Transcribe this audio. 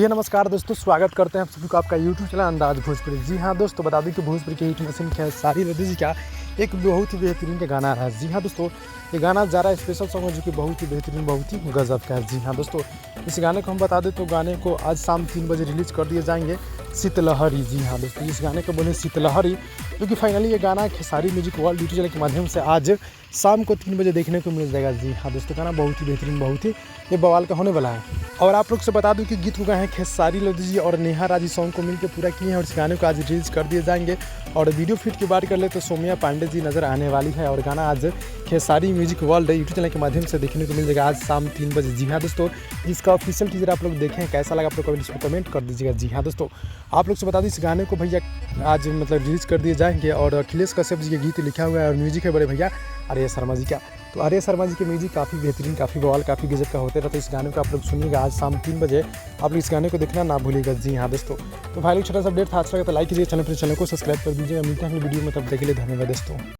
जी नमस्कार दोस्तों, स्वागत करते हैं आप सभी को आपका यूट्यूब चैनल अंदाज भोजपुरी। जी हाँ दोस्तों, बता दें कि भोजपुरी के हिट मशीन खेसारी लाल जी का एक बहुत ही बेहतरीन का गाना आ रहा है। जी हाँ दोस्तों, ये गाना ज़रा स्पेशल सॉन्ग है जो कि बहुत ही बेहतरीन, बहुत ही गजब का है। जी हाँ दोस्तों, इस गाने को हम बता दें तो गाने को आज शाम 3 बजे रिलीज़ कर दिए जाएंगे, शीतलहरी। जी हाँ दोस्तों, इस गाने को बोले शीतलहरी, क्योंकि फाइनली ये गाना Khesari music world YouTube channel के माध्यम से आज शाम को 3 बजे देखने को मिल जाएगा। जी हाँ दोस्तों, गाना बहुत ही बेहतरीन, बहुत ही ये बवाल का होने वाला है। और आप लोग से बता दूं कि गीत को गाए हैं खेसारी लाल जी और नेहा राजी, सॉन्ग को मिलकर पूरा किए हैं और इस गाने को आज रिलीज़ कर दिए जाएंगे। और वीडियो फिट की बात कर ले तो सौम्या पांडे जी नज़र आने वाली है और गाना आज Khesari music world YouTube channel के माध्यम से देखने को मिल जाएगा आज शाम 3 बजे। जी हाँ दोस्तों, इसका ऑफिशियल टीजर आप लोग देखें, कैसा लगा आप लोग कमेंट कर दीजिएगा। जी हाँ दोस्तों, आप लोग से बता दें इस गाने को भैया आज रिलीज़ कर दिए जाएंगे और अखिलेश कश्यप जी के गीत लिखा हुआ है और म्यूजिक है बड़े भैया आर्या शर्मा जी का। तो आर्या शर्मा जी के म्यूजिक काफ़ी बेहतरीन, काफ़ी बवाल, काफ़ी गजब का होते रहता है। तो इस गाने को आप लोग सुनिएगा आज शाम 3 बजे, आप लोग इस गाने को देखना ना भूलिएगा। जी हाँ दोस्तों, तो भाई छोटा सा अपडेट था, अच्छा लगा तो लाइक कीजिए, चैनल को सब्सक्राइब कर दीजिएगा। मिलते हैं अगली वीडियो में, तब तक के लिए धन्यवाद दोस्तों।